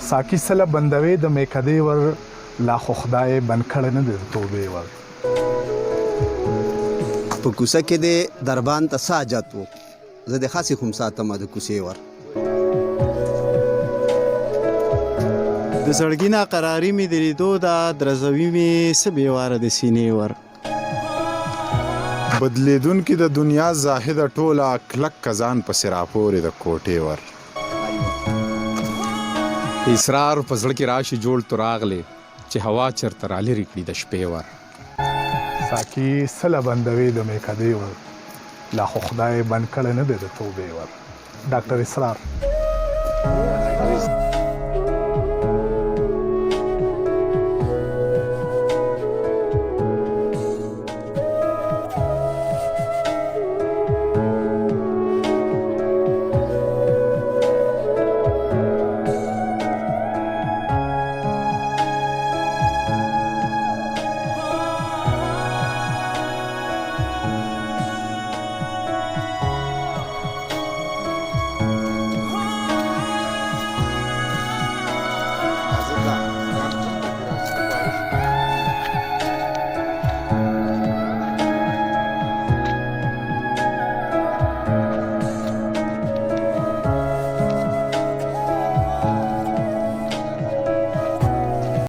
ساقي سله بندوي د میکدې ور لا خو خدای بند کړی نه دی د توبې ور په کوڅه کې د دربان ته څه حاجت و زه د خاصې خم ساتمه د کوڅې ور د زړګي ناقراري مې د لیدو دا درزوي مې څه بېواره د سینې ور بدلیدونکي د دنیا زاهده ټوله کلک کزان پسې راپورې د کوټې ور اسرار په زړه کې راشي جوړ تو راغلی چې هوا چرته رالرې کړي د شپې ور ساقي سله بندوي د میکدې ور لا خو خدای بند کړی نه دی د توبې ور ډاکټر اسرار